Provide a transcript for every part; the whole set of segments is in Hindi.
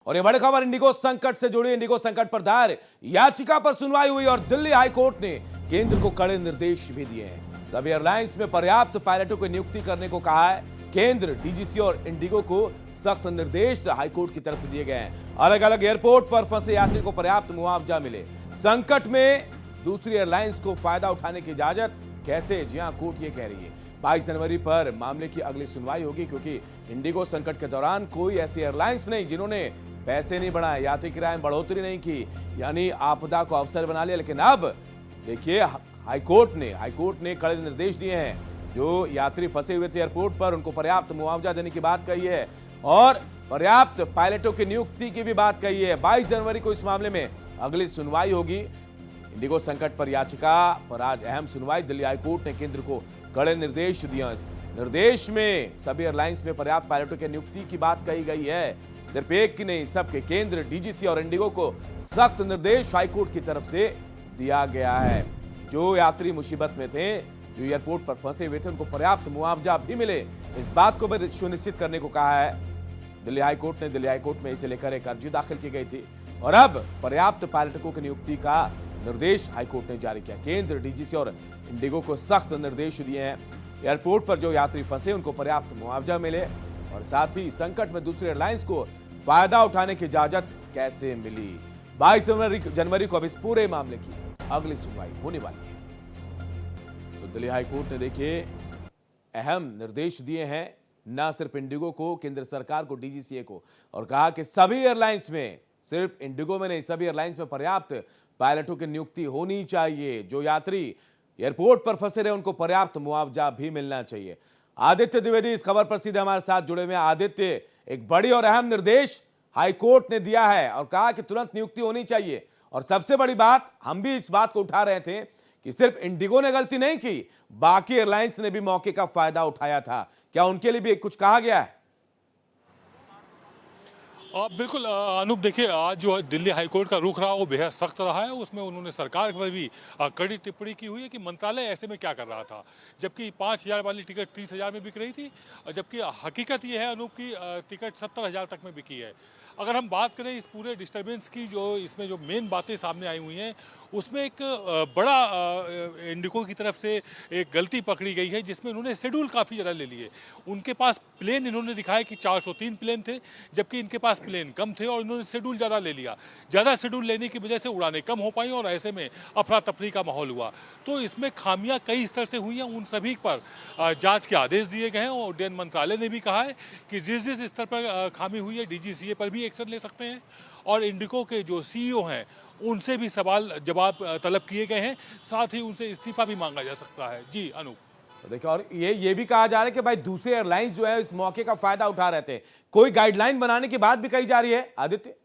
और ये बड़ी खबर इंडिगो संकट से जुड़ी। इंडिगो संकट पर दायर याचिका पर सुनवाई हुई और दिल्ली हाई कोर्ट ने केंद्र को कड़े निर्देश भी दिए हैं। सभी एयरलाइंस में पर्याप्त पायलटों की नियुक्ति करने को कहा है। केंद्र, डीजीसी और इंडिगो को सख्त निर्देश हाईकोर्ट की तरफ से दिए गए हैं। अलग अलग एयरपोर्ट पर फंसे यात्री को पर्याप्त मुआवजा मिले। संकट में दूसरी एयरलाइंस को फायदा उठाने की इजाजत कैसे? जी हां, कोर्ट ये कह रही है 22 जनवरी पर मामले की अगली सुनवाई होगी, क्योंकि इंडिगो संकट के दौरान कोई ऐसी एयरलाइंस नहीं जिन्होंने पैसे नहीं बढ़ाए, यात्री किराए में बढ़ोतरी नहीं की, यानी आपदा को अवसर बना लिया। लेकिन अब देखिए हाईकोर्ट ने कड़े निर्देश दिए हैं। जो यात्री फंसे हुए थे एयरपोर्ट पर उनको पर्याप्त मुआवजा देने की बात कही है और पर्याप्त पायलटों की नियुक्ति की भी बात कही है। 22 जनवरी को इस मामले में अगली सुनवाई होगी। इंडिगो संकट पर याचिका पर आज अहम सुनवाई। दिल्ली हाईकोर्ट ने केंद्र को कड़े निर्देश दिए। निर्देश में सभी एयरलाइंस में पर्याप्त पायलटों की नियुक्ति की बात कही गई है। सिर्फ एक की नहीं, सबके केंद्र, डीजीसी और इंडिगो को सख्त निर्देश हाईकोर्ट की तरफ से दिया गया है। जो यात्री मुसीबत में थे, जो एयरपोर्ट पर फंसे हुए थे, उनको पर्याप्त मुआवजा भी मिले, इस बात को भी सुनिश्चित करने को कहा है दिल्ली हाईकोर्ट में इसे लेकर एक अर्जी दाखिल की गई थी और अब पर्याप्त पायलटों की नियुक्ति का निर्देश हाईकोर्ट ने जारी किया। केंद्र, डीजीसी और इंडिगो को सख्त निर्देश दिए हैं। एयरपोर्ट पर जो यात्री फंसे उनको पर्याप्त मुआवजा मिले और साथ ही संकट में दूसरी एयरलाइंस को फायदा उठाने की इजाजत कैसे मिली। 22 जनवरी को अब इस पूरे मामले की अगली सुनवाई होने वाली है। तो दिल्ली हाईकोर्ट ने देखिए अहम निर्देश दिए हैं, न सिर्फ इंडिगो को, केंद्र सरकार को, डीजीसीए को, और कहा कि सभी एयरलाइंस में, सिर्फ इंडिगो में नहीं, सभी एयरलाइंस में पर्याप्त पायलटों की नियुक्ति होनी चाहिए। जो यात्री एयरपोर्ट पर फंसे रहे उनको पर्याप्त मुआवजा भी मिलना चाहिए। आदित्य द्विवेदी इस खबर पर सीधे हमारे साथ जुड़े हुए हैं। आदित्य, एक बड़ी और अहम निर्देश हाईकोर्ट ने दिया है और कहा कि तुरंत नियुक्ति होनी चाहिए। और सबसे बड़ी बात, हम भी इस बात को उठा रहे थे कि सिर्फ इंडिगो ने गलती नहीं की, बाकी एयरलाइंस ने भी मौके का फायदा उठाया था। क्या उनके लिए भी कुछ कहा गया है? बिल्कुल अनूप, देखिए आज जो है दिल्ली हाईकोर्ट का रुख रहा वो बेहद सख्त रहा है। उसमें उन्होंने सरकार पर भी कड़ी टिप्पणी की हुई है कि मंत्रालय ऐसे में क्या कर रहा था, जबकि 5,000 वाली टिकट 30,000 में बिक रही थी, जबकि हकीकत ये है अनूप की टिकट 70,000 तक में बिकी है। अगर हम बात करें इस पूरे डिस्टर्बेंस की, जो इसमें जो मेन बातें सामने आई हुई हैं, उसमें एक बड़ा इंडिगो की तरफ से एक गलती पकड़ी गई है, जिसमें उन्होंने शेड्यूल काफ़ी ज़्यादा ले लिए। उनके पास प्लेन इन्होंने दिखाया कि 403 प्लेन थे, जबकि इनके पास प्लेन कम थे और इन्होंने शेड्यूल ज़्यादा ले लिया। ज़्यादा शेड्यूल लेने की वजह से उड़ानें कम हो पाई और ऐसे में अफरा तफरी का माहौल हुआ। तो इसमें खामियां कई स्तर से हुई हैं, उन सभी पर जांच के आदेश दिए गए हैं और उड्डयन मंत्रालय ने भी कहा है कि जिस जिस स्तर पर खामी हुई है, डीजीसीए पर भी एक्शन ले सकते हैं और इंडिगो के जो सीईओ हैं उनसे भी सवाल जवाब तलब किए गए हैं। साथ ही उनसे इस्तीफा भी मांगा जा सकता है। जी अनूप। तो देखिए, और ये भी कहा जा रहा है कि भाई दूसरे एयरलाइंस जो है इस मौके का फायदा उठा रहे थे। कोई गाइडलाइन बनाने की बात भी कही जा रही है आदित्य?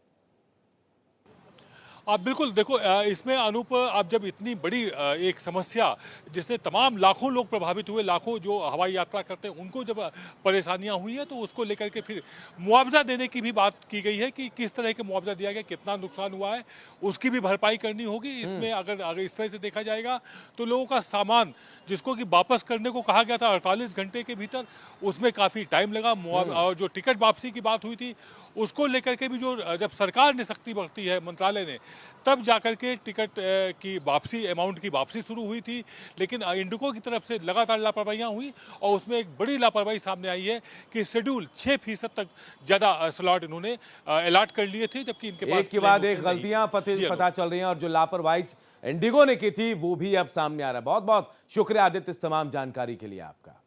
आप बिल्कुल देखो, इसमें अनूप, आप जब इतनी बड़ी एक समस्या जिससे तमाम लाखों लोग प्रभावित हुए, लाखों जो हवाई यात्रा करते हैं उनको जब परेशानियां हुई हैं, तो उसको लेकर के फिर मुआवजा देने की भी बात की गई है कि किस तरह के मुआवजा दिया गया, कितना नुकसान हुआ है, उसकी भी भरपाई करनी होगी। इसमें अगर इस तरह से देखा जाएगा तो लोगों का सामान जिसको कि वापस करने को कहा गया था 48 घंटे के भीतर, उसमें काफ़ी टाइम लगा। और जो टिकट वापसी की बात हुई थी, उसको लेकर के भी जो जब सरकार ने सख्ती बरती है, मंत्रालय ने, तब जाकर के टिकट की वापसी, अमाउंट की वापसी शुरू हुई थी। लेकिन इंडिगो की तरफ से लगातार लापरवाहियां हुई और उसमें एक बड़ी लापरवाही सामने आई है कि शेड्यूल 6% तक ज़्यादा स्लॉट इन्होंने अलॉट कर लिए थे, जबकि इनके पास एक के बाद एक गलतियां पता चल रही हैं और जो लापरवाही इंडिगो ने की थी वो भी अब सामने आ रहा है। बहुत बहुत शुक्रिया आदित्य इस तमाम जानकारी के लिए आपका।